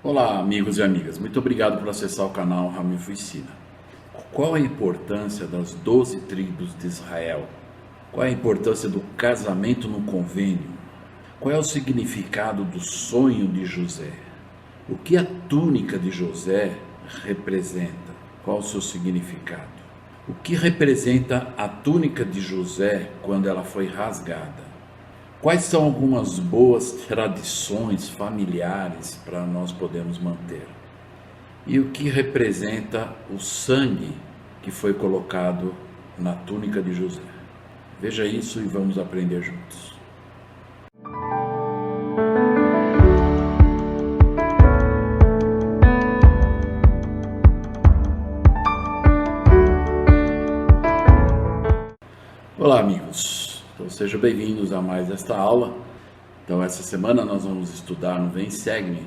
Olá, amigos e amigas. Muito obrigado por acessar o canal Ramilfo Ensina. Qual a importância das 12 tribos de Israel? Qual a importância do casamento no convênio? Qual é o significado do sonho de José? O que a túnica de José representa? Qual o seu significado? O que representa a túnica de José quando ela foi rasgada? Quais são algumas boas tradições familiares para nós podermos manter? E o que representa o sangue que foi colocado na túnica de José? Veja isso e vamos aprender juntos. Olá, amigos. Então, sejam bem-vindos a mais esta aula. Então, essa semana nós vamos estudar no Vem Segue-me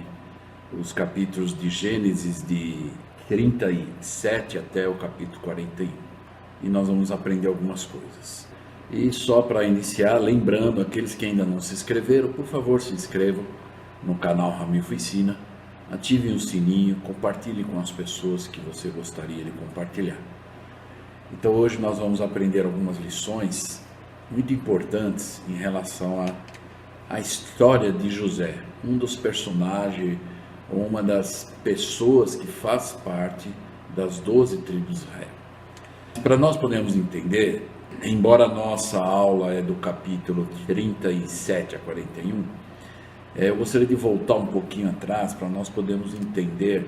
os capítulos de Gênesis de 37 até o capítulo 41. E nós vamos aprender algumas coisas. E só para iniciar, lembrando, aqueles que ainda não se inscreveram, por favor, se inscrevam no canal Ramilfo Ensina, ativem o sininho, compartilhem com as pessoas que você gostaria de compartilhar. Então hoje nós vamos aprender algumas lições muito importantes em relação à história de José, um dos personagens ou uma das pessoas que faz parte das 12 tribos de Israel. Para nós podermos entender, embora a nossa aula é do capítulo 37 a 41, eu gostaria de voltar um pouquinho atrás para nós podermos entender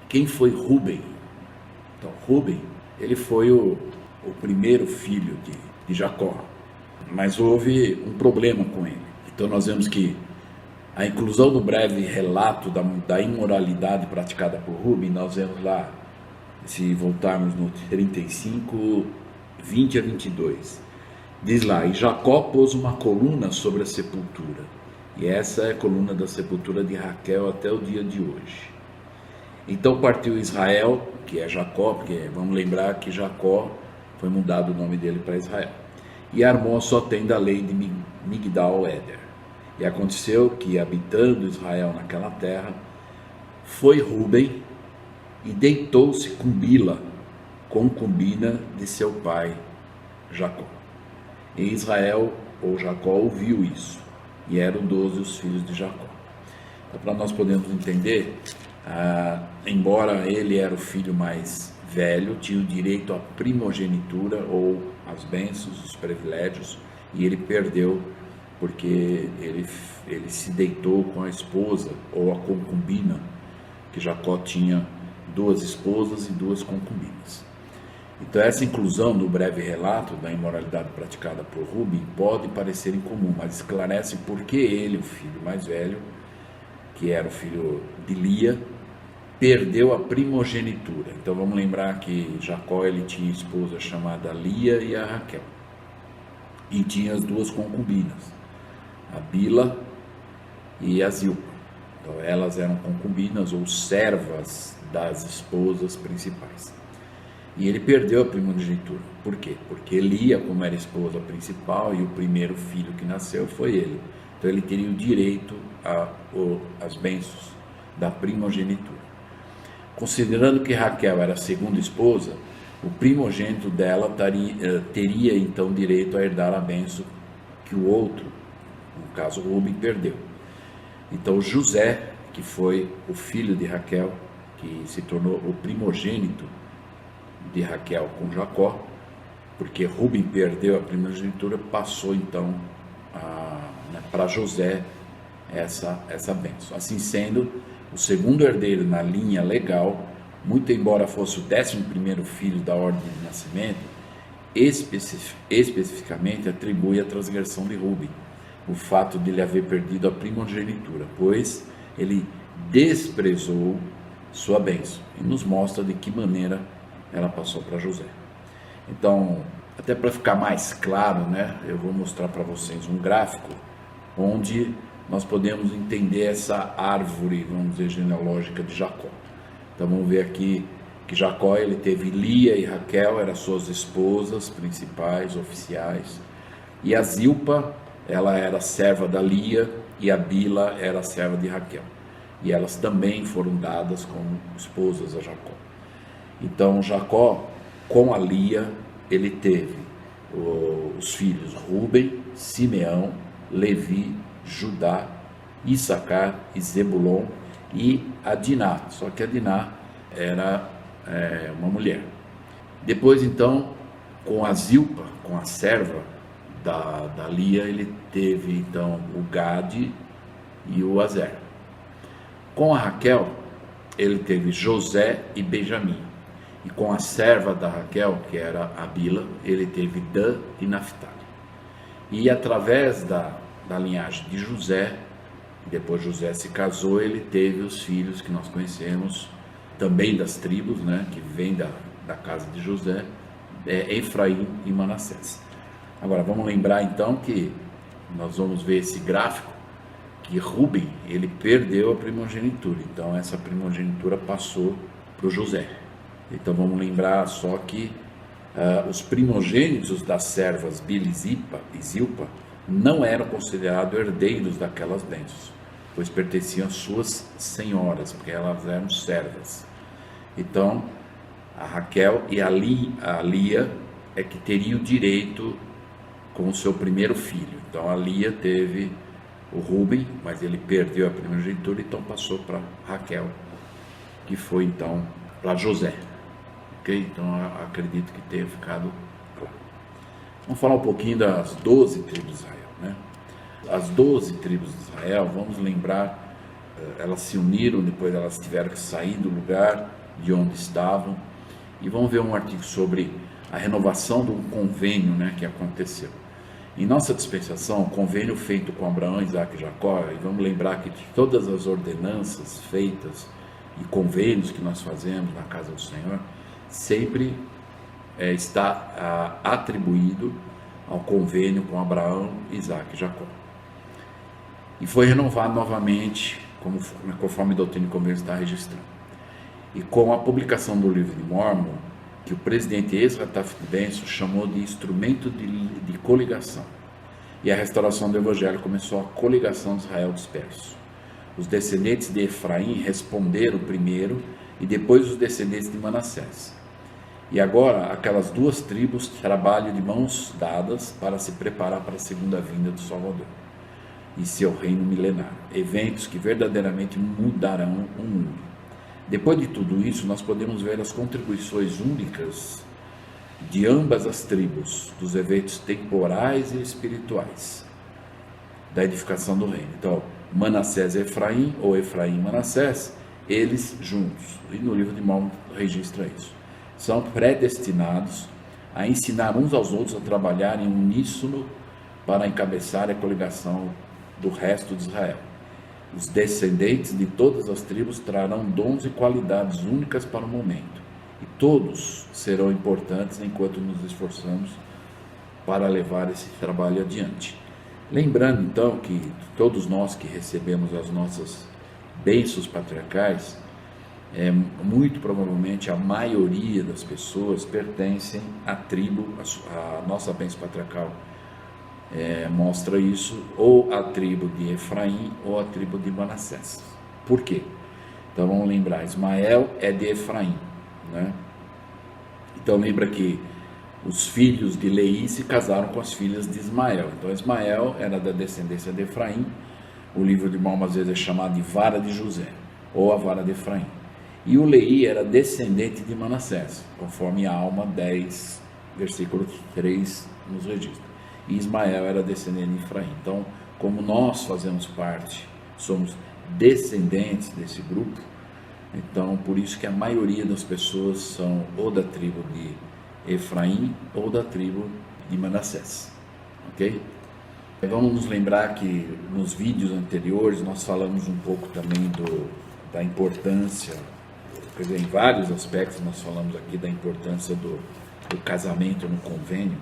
quem foi Rúben. Então, Rúben, ele foi o primeiro filho de Jacó, mas houve um problema com ele. Então nós vemos que a inclusão do breve relato da imoralidade praticada por Rúben, nós vemos lá, se voltarmos no 35, 20 a 22, diz lá: e Jacó pôs uma coluna sobre a sepultura, e essa é a coluna da sepultura de Raquel até o dia de hoje. Então partiu Israel, que é Jacó, porque vamos lembrar que Jacó foi mudado o nome dele para Israel, e armou a sua tenda à lei de Migdal-Eder. E aconteceu que, habitando Israel naquela terra, foi Rúben e deitou-se com Bila, concubina de seu pai Jacó. E Israel, ou Jacó, ouviu isso, e eram 12 os filhos de Jacó. Então, para nós podermos entender, embora ele era o filho mais velho, tinha o direito à primogenitura ou às bênçãos, os privilégios, e ele perdeu porque ele se deitou com a esposa ou a concubina, que Jacó tinha 2 esposas e 2 concubinas. Então essa inclusão do breve relato da imoralidade praticada por Rúben pode parecer incomum, mas esclarece por que ele, o filho mais velho, que era o filho de Lia, perdeu a primogenitura. Então vamos lembrar que Jacó ele tinha esposa chamada Lia e a Raquel, e tinha as 2 concubinas, a Bila e a Zilpa. Então elas eram concubinas ou servas das esposas principais. E ele perdeu a primogenitura. Por quê? Porque Lia, como era a esposa principal e o primeiro filho que nasceu foi ele, então ele teria o direito às bênçãos da primogenitura. Considerando que Raquel era a segunda esposa, o primogênito dela teria então direito a herdar a bênção que o outro, no caso Rúben, perdeu. Então José, que foi o filho de Raquel, que se tornou o primogênito de Raquel com Jacó, porque Rúben perdeu a primogenitura, passou então para José essa bênção. Assim sendo, o segundo herdeiro na linha legal, muito embora fosse o 11º filho da ordem de nascimento, especificamente atribui a transgressão de Rúben o fato de ele haver perdido a primogenitura, pois ele desprezou sua bênção, e nos mostra de que maneira ela passou para José. Então, até para ficar mais claro, eu vou mostrar para vocês um gráfico onde nós podemos entender essa árvore, vamos dizer, genealógica de Jacó. Então vamos ver aqui que Jacó ele teve Lia e Raquel, eram suas esposas principais, oficiais, e a Zilpa, ela era serva da Lia, e a Bila era serva de Raquel. e elas também foram dadas como esposas a Jacó. Então Jacó, com a Lia, ele teve os filhos Rúben, Simeão, Levi, Judá, Issacar e Zebulon e a Diná, só que a Diná era uma mulher. Depois então, com a Zilpa, com a serva da Lia, ele teve então o Gade e o Azer. Com a Raquel, ele teve José e Benjamim. E com a serva da Raquel, que era a Bila, ele teve Dan e Naphtali. E através da linhagem de José, depois José se casou, ele teve os filhos que nós conhecemos, também das tribos, né, que vem da casa de José, Efraim e Manassés. Agora vamos lembrar então que nós vamos ver esse gráfico, que Rúben, ele perdeu a primogenitura, então essa primogenitura passou para o José. Então vamos lembrar só que os primogênitos das servas Bila e Zilpa não eram considerados herdeiros daquelas bênçãos, pois pertenciam às suas senhoras, porque elas eram servas. Então a Raquel e a Lia é que teriam direito com o seu primeiro filho. Então a Lia teve o Rúben, mas ele perdeu a primogenitura, então passou para Raquel, que foi então para José. Ok? Então acredito que tenha ficado claro. Vamos falar um pouquinho das 12 tribos de Israel, né? As 12 tribos de Israel, vamos lembrar, elas se uniram, depois elas tiveram que sair do lugar de onde estavam, e vamos ver um artigo sobre a renovação do convênio, né, que aconteceu. Em nossa dispensação, o convênio feito com Abraão, Isaac e Jacó, e vamos lembrar que de todas as ordenanças feitas e convênios que nós fazemos na casa do Senhor, sempre está atribuído ao convênio com Abraão, Isaac e Jacó. E foi renovado novamente, conforme a doutrina e convênio está registrando. E com a publicação do livro de Mórmon, que o presidente Ezra Taft Benson chamou de instrumento de coligação. E a restauração do evangelho começou a coligação de Israel disperso. Os descendentes de Efraim responderam primeiro e depois os descendentes de Manassés. E agora aquelas duas tribos trabalham de mãos dadas para se preparar para a segunda vinda do Salvador e seu reino milenário. Eventos que verdadeiramente mudarão o mundo. Depois de tudo isso, nós podemos ver as contribuições únicas de ambas as tribos, dos eventos temporais e espirituais, da edificação do reino. Então, Manassés e Efraim, ou Efraim e Manassés, eles juntos, e no livro de Mórmon registra isso, são predestinados a ensinar uns aos outros a trabalhar em uníssono para encabeçar a coligação do resto de Israel. Os descendentes de todas as tribos trarão dons e qualidades únicas para o momento, e todos serão importantes enquanto nos esforçamos para levar esse trabalho adiante. Lembrando então que todos nós que recebemos as nossas bênçãos patriarcais, muito provavelmente a maioria das pessoas pertencem à tribo, a nossa bênção patriarcal mostra isso, ou a tribo de Efraim ou a tribo de Manassés. Por quê? Então vamos lembrar, Ismael é de Efraim, né? Então lembra que os filhos de Leí se casaram com as filhas de Ismael. Então Ismael era da descendência de Efraim. O livro de Mórmon às vezes é chamado de vara de José, ou a vara de Efraim. E o Leí era descendente de Manassés, conforme a Alma 10, versículo 3 nos registra. E Ismael era descendente de Efraim. Então, como nós fazemos parte, somos descendentes desse grupo, então por isso que a maioria das pessoas são ou da tribo de Efraim ou da tribo de Manassés, ok? Vamos nos lembrar que nos vídeos anteriores nós falamos um pouco também da importância, quer dizer, em vários aspectos nós falamos aqui da importância do casamento no convênio,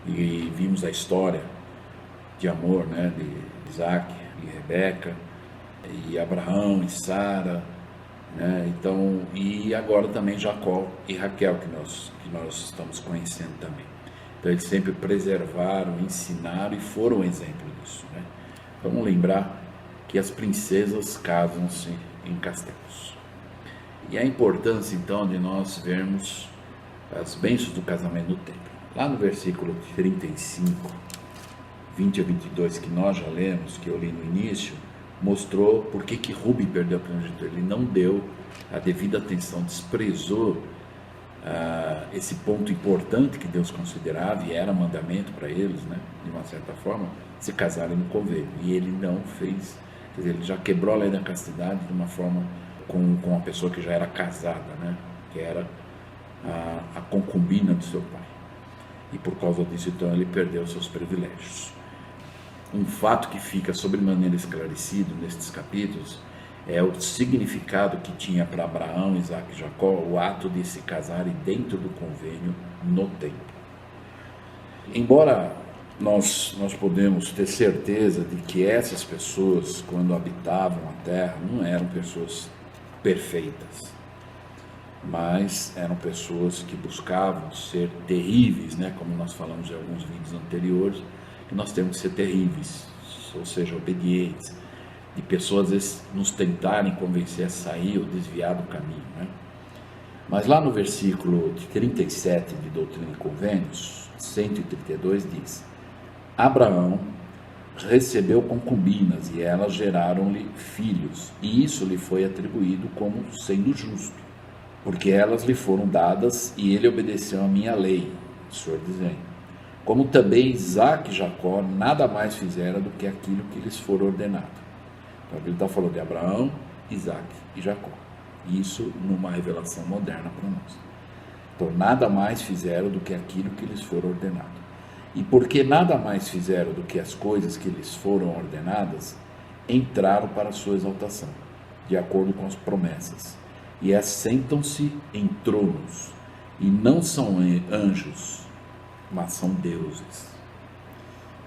e vimos a história de amor, né, de Isaac e Rebeca, e Abraão e Sara, né, então, e agora também Jacó e Raquel, que nós estamos conhecendo também. Então eles sempre preservaram, ensinaram e foram um exemplo disso, né? Vamos lembrar que as princesas casam-se em castelos. E a importância então de nós vermos as bênçãos do casamento no templo. Lá no versículo 35, 20 a 22, que nós já lemos, que eu li no início, mostrou por que Rubi perdeu a primogenitura. Ele não deu a devida atenção, desprezou esse ponto importante que Deus considerava, e era mandamento para eles, né, de uma certa forma, se casarem no convênio. E ele não fez, quer dizer, ele já quebrou a lei da castidade de uma forma com uma pessoa que já era casada, né, que era a concubina do seu pai. E por causa disso, então, ele perdeu seus privilégios. Um fato que fica sobremaneira esclarecido nestes capítulos é o significado que tinha para Abraão, Isaac e Jacó o ato de se casarem dentro do convênio no templo. Embora nós podemos ter certeza de que essas pessoas, quando habitavam a terra, não eram pessoas perfeitas, mas eram pessoas que buscavam ser terríveis, né? Como nós falamos em alguns vídeos anteriores, que nós temos que ser terríveis, ou seja, obedientes, de pessoas às vezes nos tentarem convencer a sair ou desviar do caminho, né? Mas lá no versículo 37 de Doutrina e Convênios, 132, diz: Abraão recebeu concubinas e elas geraram-lhe filhos, e isso lhe foi atribuído como sendo justo, porque elas lhe foram dadas e ele obedeceu a minha lei, o Senhor dizendo. Como também Isaac e Jacó nada mais fizeram do que aquilo que lhes for ordenado. Então ele está falando de Abraão, Isaac e Jacó. Isso numa revelação moderna para nós. Então nada mais fizeram do que aquilo que lhes for ordenado. E porque nada mais fizeram do que as coisas que lhes foram ordenadas, entraram para a sua exaltação, de acordo com as promessas. E assentam-se em tronos, e não são anjos, mas são deuses.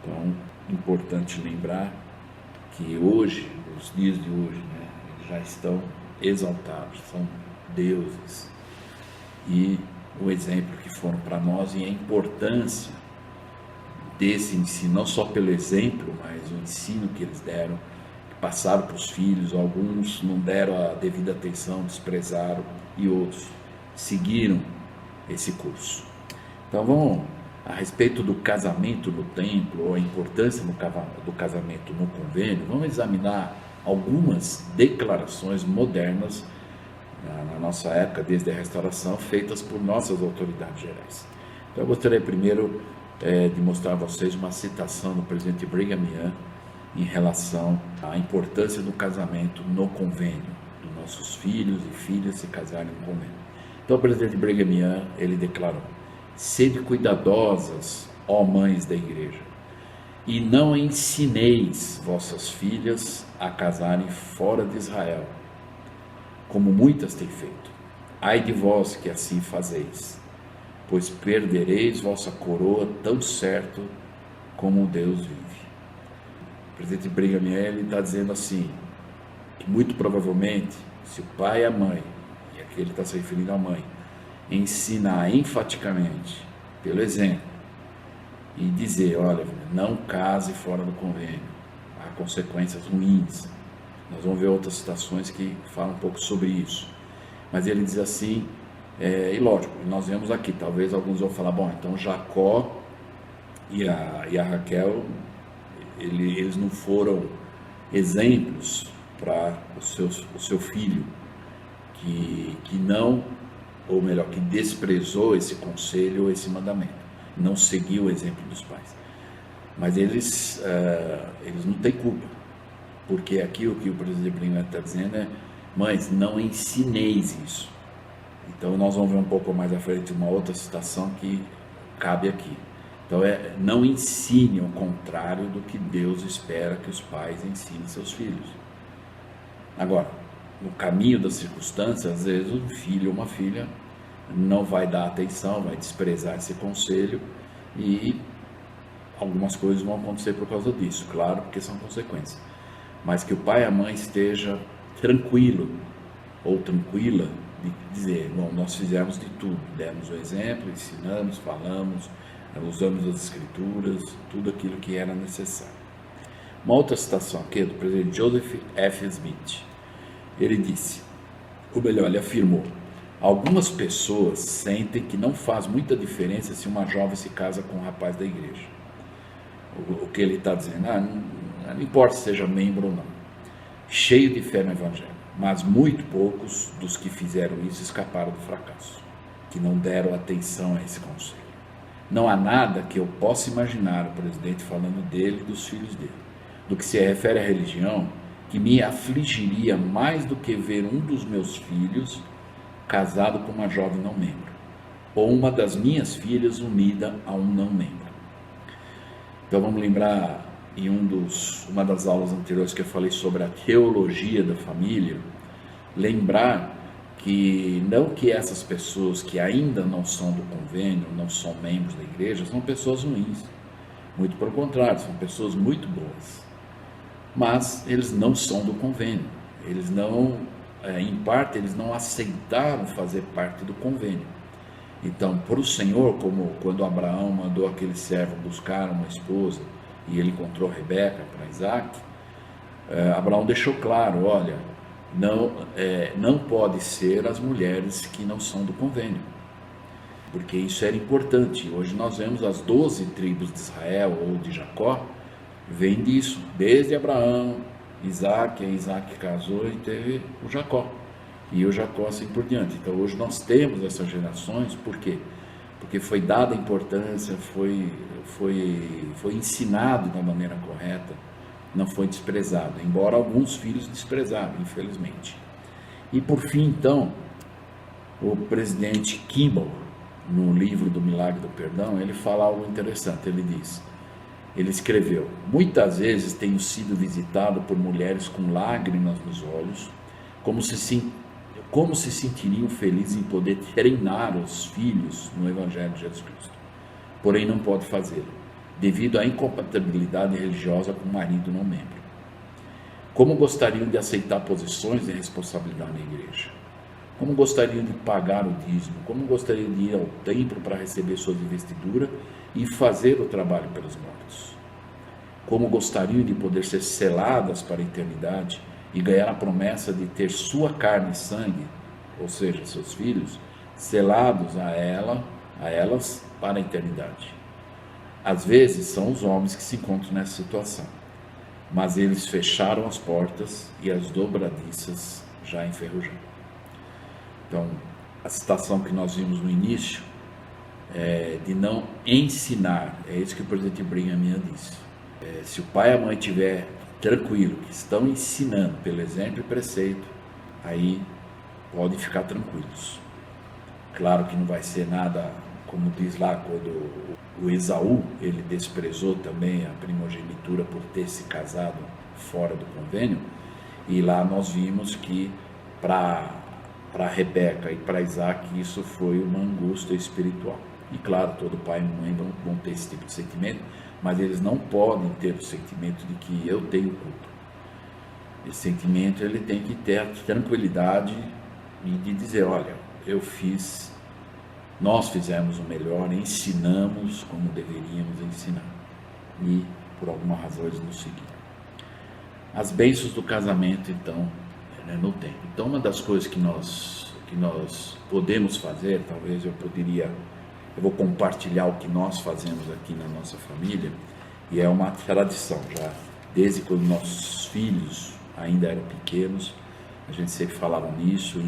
Então, importante lembrar que hoje, os dias de hoje, né, eles já estão exaltados, são deuses. E o exemplo que foram para nós e a importância desse ensino, não só pelo exemplo, mas o ensino que eles deram, que passaram para os filhos. Alguns não deram a devida atenção, desprezaram, e outros seguiram esse curso. Então vamos a respeito do casamento no templo, ou a importância do casamento no convênio. Vamos examinar algumas declarações modernas na nossa época, desde a restauração, feitas por nossas autoridades gerais. Então eu gostaria primeiro de mostrar a vocês uma citação do presidente Brigham Young em relação à importância do casamento no convênio, dos nossos filhos e filhas se casarem no convênio. Então o presidente Brigham Young, ele declarou: sede cuidadosas, ó mães da igreja, e não ensineis vossas filhas a casarem fora de Israel, como muitas têm feito. Ai de vós que assim fazeis, pois perdereis vossa coroa tão certo como o Deus vive. O presidente Brigham Young está dizendo assim, que muito provavelmente, se o pai e a mãe, e aqui ele está se referindo à mãe, ensinar enfaticamente, pelo exemplo, e dizer: olha, não case fora do convênio, há consequências ruins. Nós vamos ver outras citações que falam um pouco sobre isso. Mas ele diz assim, e lógico, nós vemos aqui, talvez alguns vão falar: bom, então Jacó e a Raquel, eles não foram exemplos para o seu filho, que não, ou melhor, que desprezou esse conselho, esse mandamento, não seguiu o exemplo dos pais. Mas eles não têm culpa, porque aqui o que o presidente Brigham está dizendo é: mães, não ensineis isso. Então nós vamos ver um pouco mais à frente uma outra citação que cabe aqui. Então não ensine o contrário do que Deus espera que os pais ensinem seus filhos. Agora, no caminho das circunstâncias, às vezes um filho ou uma filha não vai dar atenção, vai desprezar esse conselho, e algumas coisas vão acontecer por causa disso, claro, porque são consequências. Mas que o pai e a mãe esteja tranquilo ou tranquila de dizer: bom, nós fizemos de tudo, demos o exemplo, ensinamos, falamos, usamos as escrituras, tudo aquilo que era necessário. Uma outra citação aqui é do presidente Joseph F. Smith. Ele disse, ou melhor, ele afirmou: algumas pessoas sentem que não faz muita diferença se uma jovem se casa com um rapaz da igreja. O que ele está dizendo, não importa se seja membro ou não, cheio de fé no evangelho, mas muito poucos dos que fizeram isso escaparam do fracasso, que não deram atenção a esse conselho. Não há nada que eu possa imaginar o presidente falando dele e dos filhos dele, do que se refere à religião, que me afligiria mais do que ver um dos meus filhos casado com uma jovem não membro, ou uma das minhas filhas unida a um não membro. Então vamos lembrar, em uma das aulas anteriores que eu falei sobre a teologia da família, lembrar que não que essas pessoas que ainda não são do convênio, não são membros da igreja, são pessoas ruins. Muito pelo contrário, são pessoas muito boas. Mas eles não são do convênio, eles não, em parte, eles não aceitaram fazer parte do convênio. Então, para o Senhor, como quando Abraão mandou aquele servo buscar uma esposa e ele encontrou Rebeca para Isaac, Abraão deixou claro, olha, não pode ser as mulheres que não são do convênio, porque isso era importante. Hoje nós vemos as 12 tribos de Israel ou de Jacó, vem disso, desde Abraão, Isaac casou e teve o Jacó, e o Jacó assim por diante. Então hoje nós temos essas gerações, por quê? Porque foi dada importância, foi ensinado da maneira correta, não foi desprezado, embora alguns filhos desprezaram, infelizmente. E por fim, então, o presidente Kimball, no livro do Milagre do Perdão, ele fala algo interessante. Ele escreveu: muitas vezes tenho sido visitado por mulheres com lágrimas nos olhos, como se sentiriam felizes em poder treinar os filhos no Evangelho de Jesus Cristo. Porém não pode fazê-lo, devido à incompatibilidade religiosa com o marido não membro. Como gostariam de aceitar posições de responsabilidade na igreja? Como gostariam de pagar o dízimo? Como gostariam de ir ao templo para receber sua investidura e fazer o trabalho pelos mortos? Como gostariam de poder ser seladas para a eternidade e ganhar a promessa de ter sua carne e sangue, ou seja, seus filhos, selados a elas para a eternidade? Às vezes são os homens que se encontram nessa situação, mas eles fecharam as portas e as dobradiças já enferrujaram. Então, a citação que nós vimos no início é de não ensinar, é isso que o presidente Brigham disse. Se o pai e a mãe estiver tranquilo, que estão ensinando pelo exemplo e preceito, aí podem ficar tranquilos. Claro que não vai ser nada, como diz lá, quando o Esaú, ele desprezou também a primogenitura por ter se casado fora do convênio, e lá nós vimos que para Rebeca e para Isaac isso foi uma angústia espiritual. E claro, todo pai e mãe vão ter esse tipo de sentimento, mas eles não podem ter o sentimento de que eu tenho culpa. Esse sentimento ele tem que ter a tranquilidade e de dizer, olha, nós fizemos o melhor, ensinamos como deveríamos ensinar, e por alguma razão eles não seguiram. As bênçãos do casamento, então, no tempo. Então, uma das coisas que nós podemos fazer, talvez eu vou compartilhar o que nós fazemos aqui na nossa família, e é uma tradição já, desde quando nossos filhos ainda eram pequenos, a gente sempre falava nisso,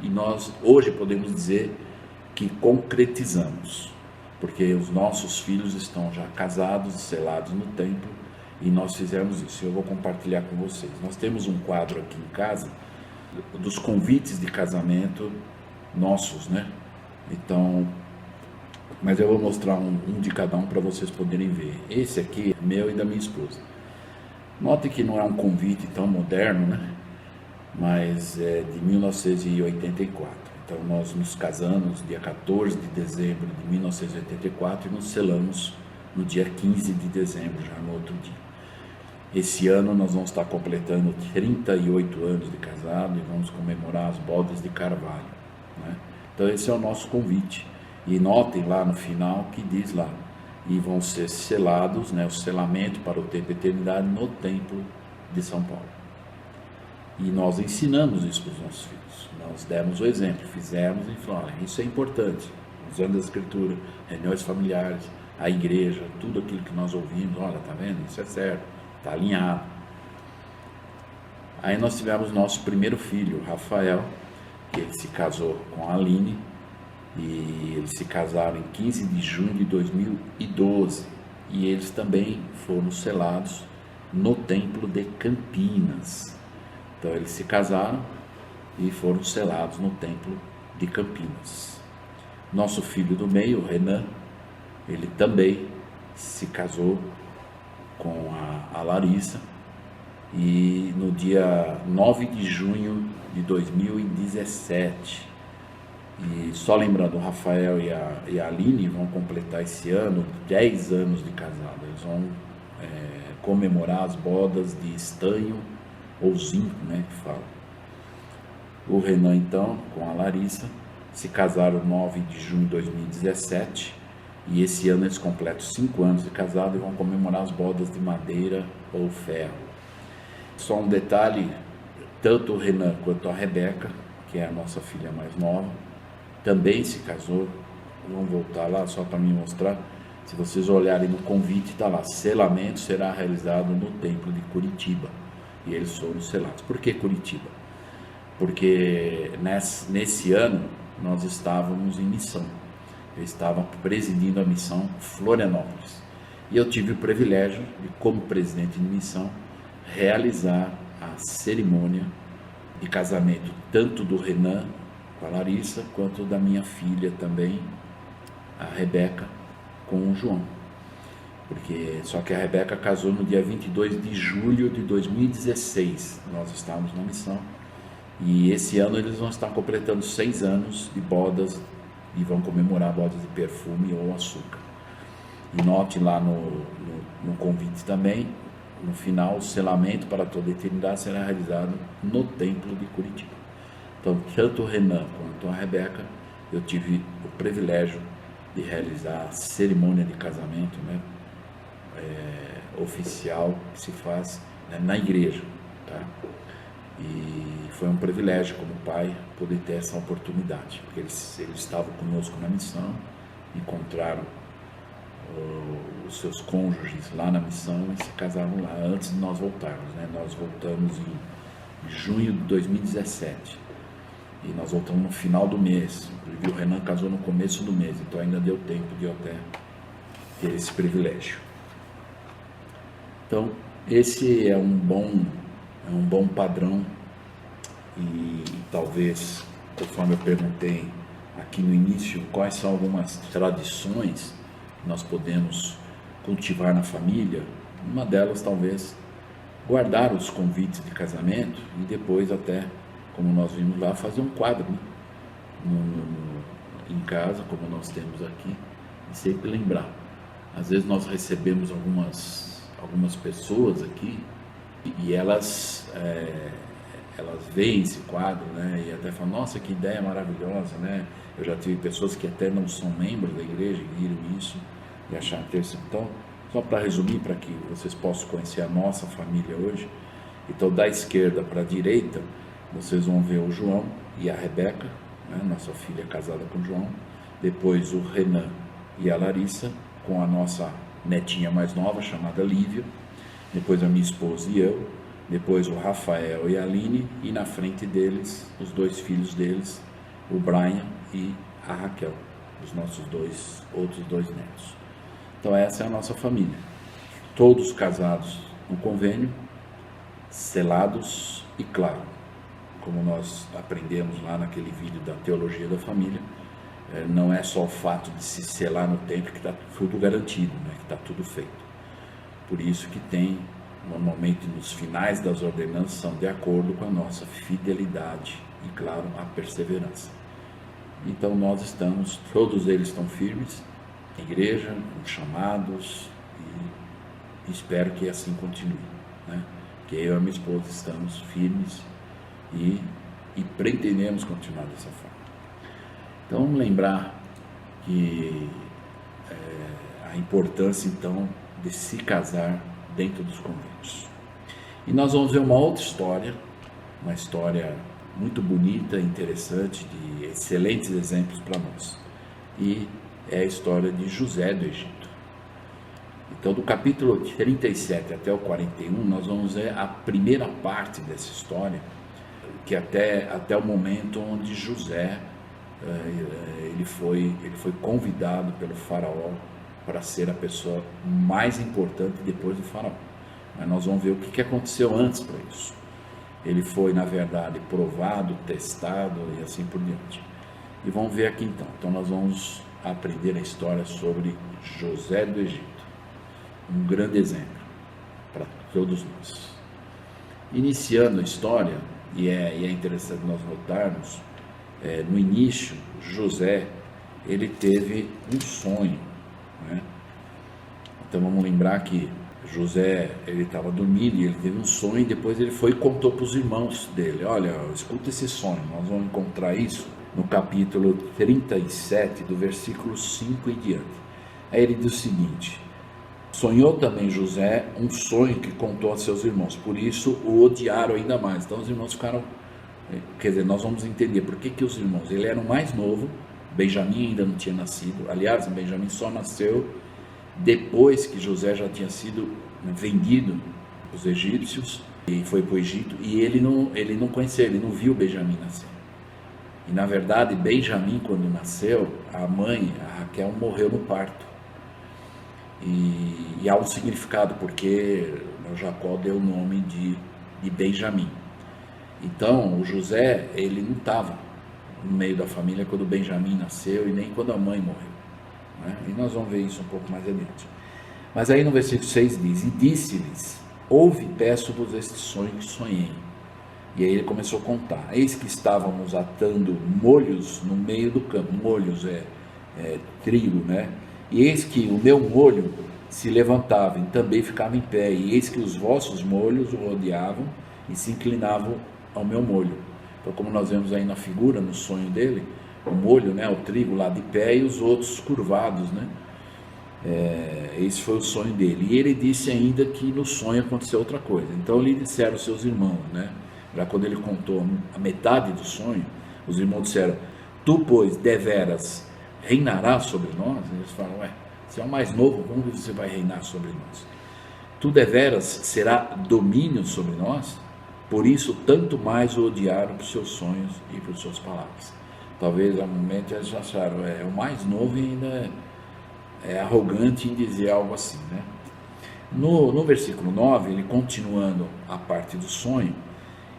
e nós hoje podemos dizer que concretizamos, porque os nossos filhos estão já casados e selados no templo, e nós fizemos isso. Eu vou compartilhar com vocês. Nós temos um quadro aqui em casa dos convites de casamento nossos, né? Então, mas eu vou mostrar um de cada um para vocês poderem ver. Esse aqui é meu e da minha esposa. Note que não é um convite tão moderno, né? Mas é de 1984. Então nós nos casamos dia 14 de dezembro de 1984 e nos selamos no dia 15 de dezembro, já no outro dia. Esse ano nós vamos estar completando 38 anos de casado e vamos comemorar as bodas de carvalho, né? Então esse é o nosso convite. E notem lá no final que diz lá, e vão ser selados, né, o selamento para o tempo e eternidade no templo de São Paulo. E nós ensinamos isso para os nossos filhos. Nós demos o exemplo, fizemos e falamos, olha, isso é importante, usando a escritura, reuniões familiares, a igreja, tudo aquilo que nós ouvimos, olha, tá vendo? Isso é certo, está alinhado. Aí nós tivemos nosso primeiro filho, Rafael, que ele se casou com a Aline, e eles se casaram em 15 de junho de 2012, e eles também foram selados no templo de Campinas. Então eles se casaram e foram selados no templo de Campinas. Nosso filho do meio, Renan, ele também se casou com a Larissa, e no dia 9 de junho de 2017, e só lembrando, o Rafael e a Aline vão completar esse ano 10 anos de casado. Eles vão comemorar as bodas de estanho ou zinco, né, que fala. O Renan, então, com a Larissa, se casaram 9 de junho de 2017, e esse ano eles completam 5 anos de casado e vão comemorar as bodas de madeira ou ferro. Só um detalhe, tanto o Renan quanto a Rebeca, que é a nossa filha mais nova, também se casou. Vamos voltar lá só para me mostrar. Se vocês olharem no convite, está lá, selamento será realizado no templo de Curitiba, e eles foram selados. Por que Curitiba? Porque nesse ano nós estávamos em missão. Eu estava presidindo a missão Florianópolis, e eu tive o privilégio de, como presidente de missão, realizar a cerimônia de casamento tanto do Renan com a Larissa, quanto da minha filha também, a Rebeca, com o João. Só que a Rebeca casou no dia 22 de julho de 2016, nós estávamos na missão, e esse ano eles vão estar completando 6 anos de bodas, e vão comemorar bodas de perfume ou açúcar. E note lá no convite também, no final, o selamento para toda a eternidade será realizado no templo de Curitiba. Então, tanto o Renan quanto a Rebeca, eu tive o privilégio de realizar a cerimônia de casamento, né, oficial, que se faz, né, na igreja, tá? E foi um privilégio como pai poder ter essa oportunidade, porque eles estavam conosco na missão, encontraram os seus cônjuges lá na missão e se casaram lá antes de nós voltarmos, né? Nós voltamos em junho de 2017 e nós voltamos no final do mês. Inclusive o Renan casou no começo do mês, então ainda deu tempo de eu até ter esse privilégio. Então esse é um bom padrão, e talvez, conforme eu perguntei aqui no início, quais são algumas tradições que nós podemos cultivar na família. Uma delas, talvez, guardar os convites de casamento e depois até, como nós vimos lá, fazer um quadro, né, em casa, como nós temos aqui, e sempre lembrar. Às vezes nós recebemos algumas pessoas aqui e elas veem esse quadro, né, e até falam, nossa, que ideia maravilhosa, né? Eu já tive pessoas que até não são membros da igreja e viram isso e acharam interessante. Então, só para resumir, para que vocês possam conhecer a nossa família hoje, então da esquerda para a direita, vocês vão ver o João e a Rebeca, né, nossa filha casada com o João, depois o Renan e a Larissa, com a nossa netinha mais nova, chamada Lívia, depois a minha esposa e eu, depois o Rafael e a Aline, e na frente deles, os 2 filhos deles, o Brian e a Raquel, os nossos outros 2 netos. Então essa é a nossa família, todos casados no convênio, selados e, claro, como nós aprendemos lá naquele vídeo da teologia da família, não é só o fato de se selar no templo que está tudo garantido, né, que está tudo feito. Por isso que tem, normalmente nos finais das ordenanças, são de acordo com a nossa fidelidade e, claro, a perseverança. Então nós estamos, todos eles estão firmes, na igreja, chamados, e espero que assim continue, né? Que eu e a minha esposa estamos firmes e pretendemos continuar dessa forma. Então vamos lembrar que a importância então de se casar dentro dos conventos. E nós vamos ver uma outra história, uma história muito bonita, interessante, de excelentes exemplos para nós. E é a história de José do Egito. Então, do capítulo 37 até o 41, nós vamos ver a primeira parte dessa história, que até o momento onde José ele foi convidado pelo faraó para ser a pessoa mais importante depois do faraó. Mas nós vamos ver o que aconteceu antes para isso. Ele foi, na verdade, provado, testado e assim por diante. E vamos ver aqui então. Então nós vamos aprender a história sobre José do Egito. Um grande exemplo para todos nós. Iniciando a história, e é interessante nós notarmos, no início, José, ele teve um sonho, né? Então vamos lembrar que José, ele estava dormindo e ele teve um sonho, e depois ele foi e contou para os irmãos dele: olha, escuta esse sonho. Nós vamos encontrar isso no capítulo 37, do versículo 5 em diante. Aí ele diz o seguinte: sonhou também José um sonho que contou a seus irmãos, por isso o odiaram ainda mais. Então os irmãos ficaram, quer dizer, nós vamos entender por que os irmãos, ele era o mais novo, Benjamim ainda não tinha nascido. Aliás, Benjamim só nasceu depois que José já tinha sido vendido para os egípcios e foi para o Egito, e ele não conheceu, ele não viu Benjamim nascer. E na verdade, Benjamim, quando nasceu, a mãe, a Raquel, morreu no parto. E há um significado, porque Jacó deu o nome de Benjamim. Então, o José, ele não estava no meio da família quando Benjamim nasceu e nem quando a mãe morreu, né? E nós vamos ver isso um pouco mais adiante. Mas aí no versículo 6 diz: e disse-lhes, ouve, peço-vos este sonho que sonhei. E aí ele começou a contar: eis que estávamos atando molhos no meio do campo. Molhos é trigo, né? E eis que o meu molho se levantava e também ficava em pé, e eis que os vossos molhos o rodeavam e se inclinavam ao meu molho. Então, como nós vemos aí na figura, no sonho dele, o molho, né, o trigo lá de pé e os outros curvados, né? Esse foi o sonho dele. E ele disse ainda que no sonho aconteceu outra coisa. Então lhe disseram os seus irmãos, né? Já quando ele contou a metade do sonho, os irmãos disseram: tu, pois, deveras reinarás sobre nós? Eles falam: você é o mais novo, como você vai reinar sobre nós? Tu deveras será domínio sobre nós? Por isso, tanto mais o odiaram por seus sonhos e por suas palavras. Talvez, ao momento, eles acharam: o mais novo e ainda é arrogante em dizer algo assim, né? No versículo 9, ele continuando a parte do sonho,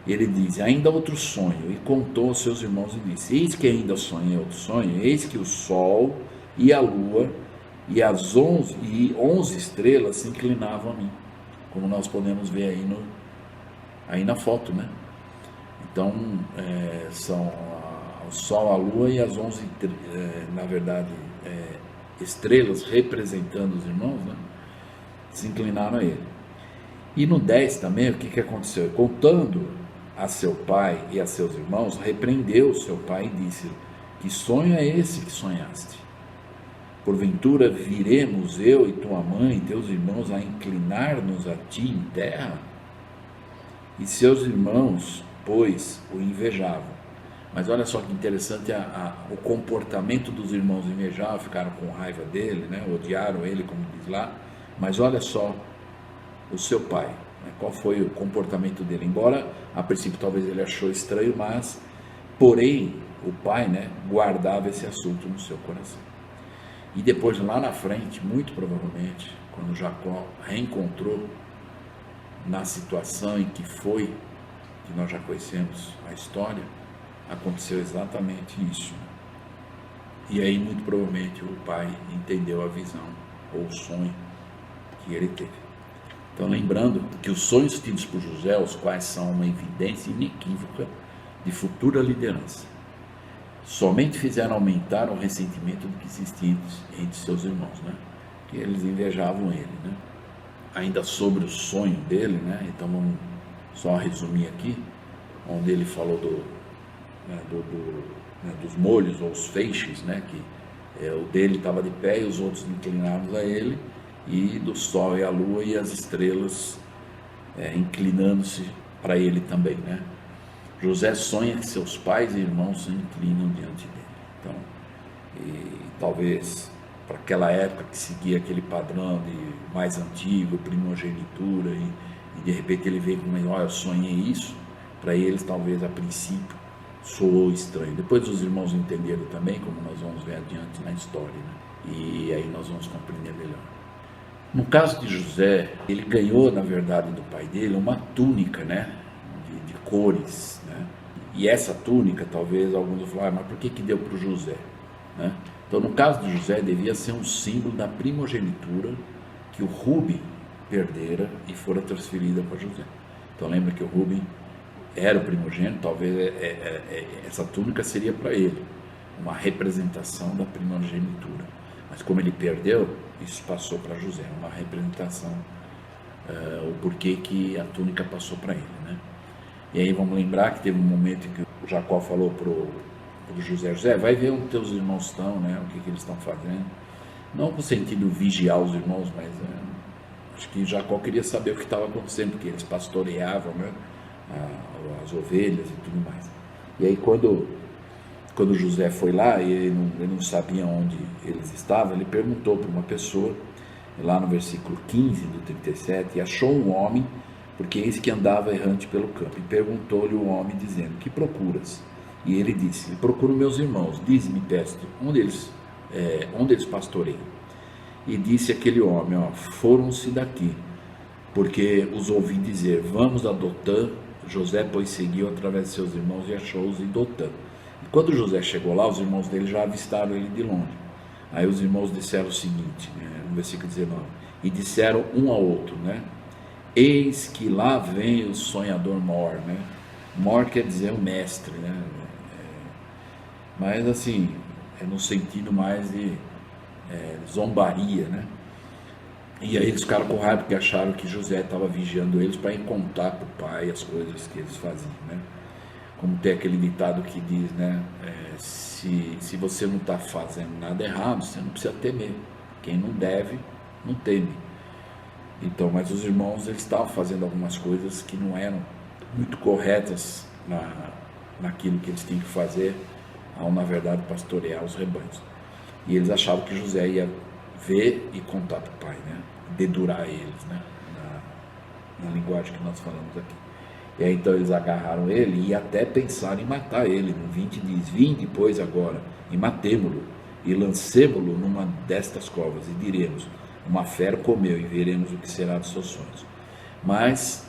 ele diz: ainda outro sonho, e contou aos seus irmãos e disse: eis que ainda sonhei outro sonho, eis que o sol e a lua e as 11 estrelas se inclinavam a mim, como nós podemos ver aí na foto, né? Então, são o sol, a lua e as 11, na verdade, estrelas representando os irmãos, né? Se inclinaram a ele. E no 10 também, o que aconteceu? Contando a seu pai e a seus irmãos, repreendeu seu pai e disse: que sonho é esse que sonhaste? Porventura viremos eu e tua mãe e teus irmãos a inclinar-nos a ti em terra? E seus irmãos, pois, o invejavam. Mas olha só que interessante, o comportamento dos irmãos invejavam, ficaram com raiva dele, né? Odiaram ele, como diz lá. Mas olha só o seu pai, né? Qual foi o comportamento dele? Embora a princípio talvez ele achou estranho, mas porém o pai, né, guardava esse assunto no seu coração. E depois, lá na frente, muito provavelmente, quando Jacó reencontrou na situação em que foi, que nós já conhecemos a história, aconteceu exatamente isso. E aí, muito provavelmente, o pai entendeu a visão ou o sonho que ele teve. Então, lembrando que os sonhos tidos por José, os quais são uma evidência inequívoca de futura liderança, somente fizeram aumentar o ressentimento que existia entre seus irmãos, né? Que eles invejavam ele, né? Ainda sobre o sonho dele, né? Então vamos só resumir aqui, onde ele falou dos molhos ou os feixes, né? Que O dele estava de pé e os outros inclinados a ele, e do sol e a lua e as estrelas inclinando-se para ele também, né? José sonha que seus pais e irmãos se inclinam diante dele. Então, talvez para aquela época que seguia aquele padrão de mais antigo, primogenitura, e de repente ele veio com olha, eu sonhei isso, para eles talvez a princípio soou estranho. Depois os irmãos entenderam também, como nós vamos ver adiante na história, né? E aí nós vamos compreender melhor. No caso de José, ele ganhou, na verdade, do pai dele uma túnica, né, de cores, né? E essa túnica, talvez alguns vão falar, mas por que deu para o José, né? Então, no caso de José, devia ser um símbolo da primogenitura que o Rubem perdera e fora transferida para José. Então, lembra que o Rubem era o primogênito, talvez essa túnica seria para ele, uma representação da primogenitura. Mas como ele perdeu, isso passou para José, uma representação, o porquê que a túnica passou para ele, né? E aí vamos lembrar que teve um momento em que o Jacó falou para o José, vai ver onde teus irmãos estão, né? O que eles estão fazendo. Não no sentido vigiar os irmãos, mas acho que Jacó queria saber o que estava acontecendo, porque eles pastoreavam, né, as ovelhas e tudo mais. E aí quando José foi lá, e ele não sabia onde eles estavam, ele perguntou para uma pessoa, lá no versículo 15 do 37, e achou um homem, porque eis que andava errante pelo campo, e perguntou-lhe o homem, dizendo, que procuras? E ele disse, procuro meus irmãos, dize-me, peço, onde eles pastoreiam? E disse aquele homem, foram-se daqui, porque os ouvi dizer, vamos a Dotã. José, pois, seguiu através de seus irmãos e achou-os em Dotã. E quando José chegou lá, os irmãos dele já avistaram ele de longe. Aí os irmãos disseram o seguinte, né, no versículo 19, e disseram um ao outro, né, eis que lá vem o sonhador Mor, né? Mor quer dizer o mestre, né? Mas assim, no sentido mais de zombaria, né? E aí eles ficaram com raiva porque acharam que José estava vigiando eles para contar para o pai as coisas que eles faziam, né? Como tem aquele ditado que diz, né? Se você não está fazendo nada errado, você não precisa temer. Quem não deve, não teme. Então, mas os irmãos, eles estavam fazendo algumas coisas que não eram muito corretas naquilo que eles tinham que fazer, ao, na verdade, pastorear os rebanhos. E eles achavam que José ia ver e contar para o pai, né? Dedurar eles, né? Na linguagem que nós falamos aqui. E aí, então, eles agarraram ele e até pensaram em matar ele. No 20 diz, vinde, pois, agora, e matemo-lo, e lancemo-lo numa destas covas, e diremos, uma fera comeu, e veremos o que será dos seus sonhos. Mas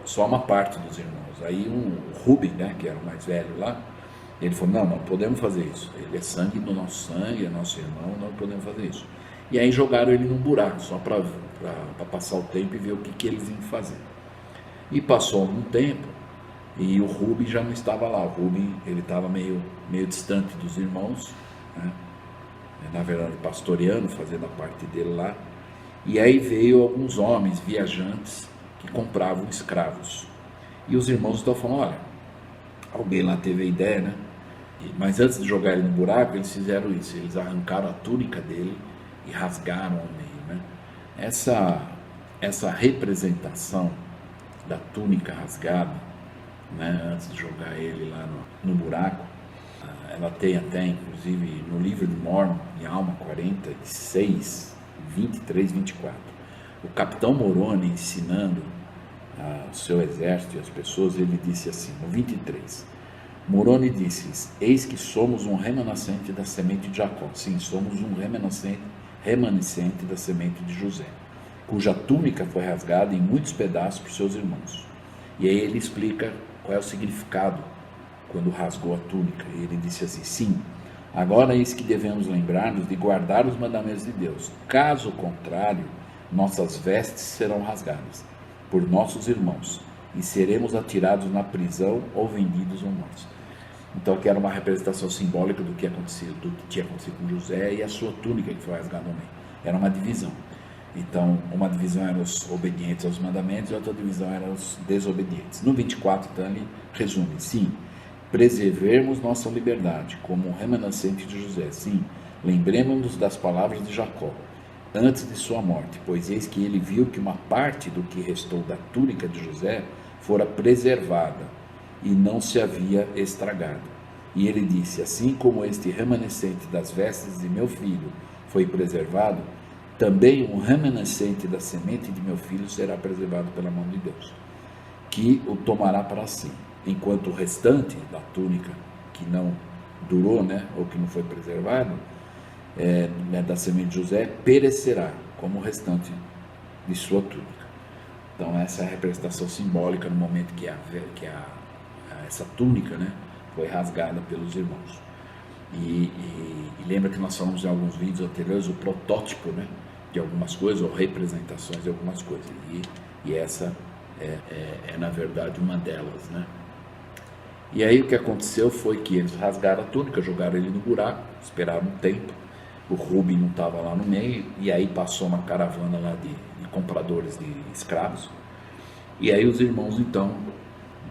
só uma parte dos irmãos. Aí o Rubem, né, que era o mais velho lá, ele falou, não podemos fazer isso, ele é sangue do nosso sangue, é nosso irmão, não podemos fazer isso. E aí jogaram ele num buraco, só para passar o tempo e ver o que eles iam fazer. E passou algum tempo, e o Rubem já não estava lá. O Rubem, ele estava meio distante dos irmãos, né? Na verdade pastoreando, fazendo a parte dele lá. E aí veio alguns homens viajantes que compravam escravos. E os irmãos estão falando, olha, alguém lá teve a ideia, né? Mas antes de jogar ele no buraco, eles fizeram isso, eles arrancaram a túnica dele e rasgaram ao meio, né? Essa representação da túnica rasgada, né, antes de jogar ele lá no buraco, ela tem até, inclusive, no livro de Mórmon, em Alma 46, 23, 24, o capitão Moroni ensinando ao seu exército e às pessoas, ele disse assim, no 23, Moroni disse, eis que somos um remanescente da semente de Jacó. Sim, somos um remanescente da semente de José, cuja túnica foi rasgada em muitos pedaços por seus irmãos. E aí ele explica qual é o significado quando rasgou a túnica. E ele disse assim, sim, agora é isso que devemos lembrar-nos de guardar os mandamentos de Deus. Caso contrário, nossas vestes serão rasgadas por nossos irmãos e seremos atirados na prisão ou vendidos ou mortos. Então aqui era uma representação simbólica do que tinha acontecido com José e a sua túnica que foi rasgada no meio. Era uma divisão. Então, uma divisão eram os obedientes aos mandamentos e outra divisão eram os desobedientes. No 24, então, ele resume, sim, preservemos nossa liberdade, como um remanescente de José. Sim, lembremos-nos das palavras de Jacó, antes de sua morte, pois eis que ele viu que uma parte do que restou da túnica de José fora preservada e não se havia estragado. E ele disse: assim como este remanescente das vestes de meu filho foi preservado, também um remanescente da semente de meu filho será preservado pela mão de Deus, que o tomará para si, enquanto o restante da túnica, que não durou, ou que não foi preservado, da semente de José, perecerá, como o restante de sua túnica. Então essa é a representação simbólica no momento que essa túnica, foi rasgada pelos irmãos. E lembra que nós falamos em alguns vídeos anteriores o protótipo, de algumas coisas, ou representações de algumas coisas, e essa é na verdade uma delas, E aí o que aconteceu foi que eles rasgaram a túnica, jogaram ele no buraco, esperaram um tempo, o Rubi não estava lá no meio, e aí passou uma caravana lá de compradores de escravos, e aí os irmãos então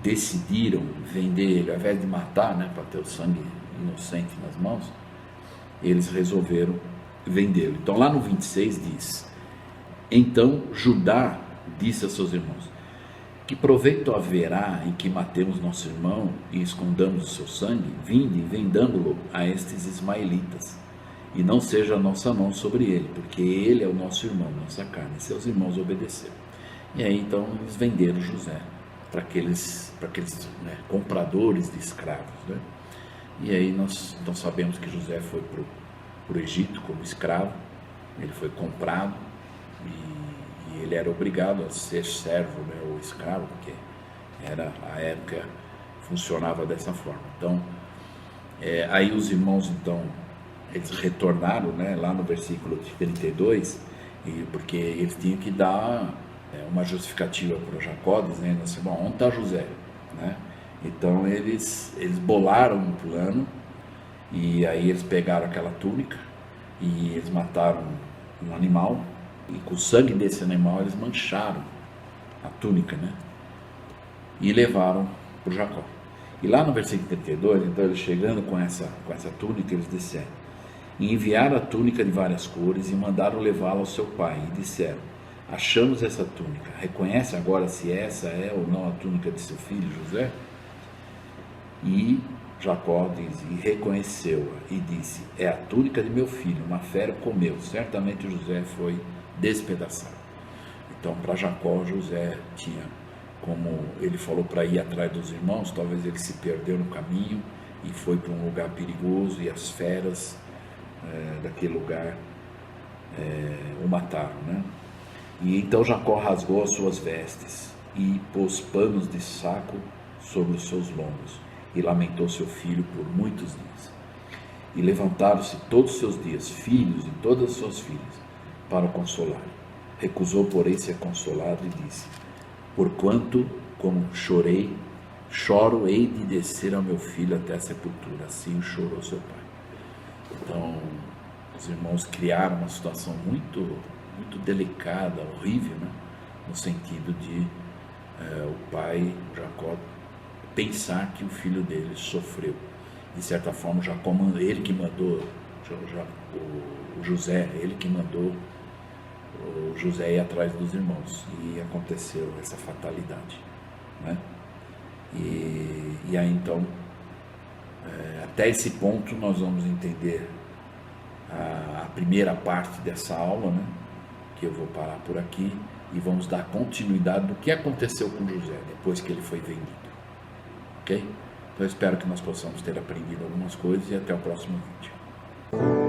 decidiram vender ele, ao invés de matar, para ter o sangue inocente nas mãos, eles resolveram vendê-lo. Então lá no 26 diz: então Judá disse a seus irmãos: que proveito haverá em que matemos nosso irmão e escondamos o seu sangue? Vinde e vendamo-lo a estes ismaelitas, e não seja a nossa mão sobre ele, porque ele é o nosso irmão, nossa carne. E seus irmãos obedeceram. E aí então eles venderam José para aqueles compradores de escravos, E aí nós sabemos que José foi para o Egito como escravo, ele foi comprado e ele era obrigado a ser servo, ou escravo, porque era a época funcionava dessa forma. Então aí os irmãos então eles retornaram, lá no versículo 32, porque eles tinham que dar uma justificativa para Jacó, dizendo assim: bom, onde está José? Então eles bolaram um plano, e aí eles pegaram aquela túnica e eles mataram um animal, e com o sangue desse animal eles mancharam a túnica, e levaram para Jacó. E lá no versículo 32, então eles chegando com essa túnica, eles disseram: e enviaram a túnica de várias cores e mandaram levá-la ao seu pai, e disseram: achamos essa túnica, reconhece agora se essa é ou não a túnica de seu filho José? E Jacó diz: e reconheceu-a e disse: é a túnica de meu filho, uma fera comeu, certamente José foi despedaçado. Então para Jacó, José tinha, como ele falou para ir atrás dos irmãos, talvez ele se perdeu no caminho e foi para um lugar perigoso, e as feras daquele lugar o mataram, E então Jacó rasgou as suas vestes e pôs panos de saco sobre os seus lombos, e lamentou seu filho por muitos dias. E levantaram-se todos os seus dias, filhos e todas as suas filhas, para o consolar. Recusou, porém, ser consolado, e disse: porquanto, como choro, hei de descer ao meu filho até a sepultura. Assim chorou seu pai. Então, os irmãos criaram uma situação muito, muito delicada, horrível, no sentido de o pai, Jacó, pensar que o filho dele sofreu. De certa forma, Jacó, ele que mandou o José, ele que mandou o José ir atrás dos irmãos, e aconteceu essa fatalidade, E aí então, até esse ponto nós vamos entender a primeira parte dessa aula, que eu vou parar por aqui, e vamos dar continuidade do que aconteceu com José depois que ele foi vendido. Ok? Então eu espero que nós possamos ter aprendido algumas coisas, e até o próximo vídeo.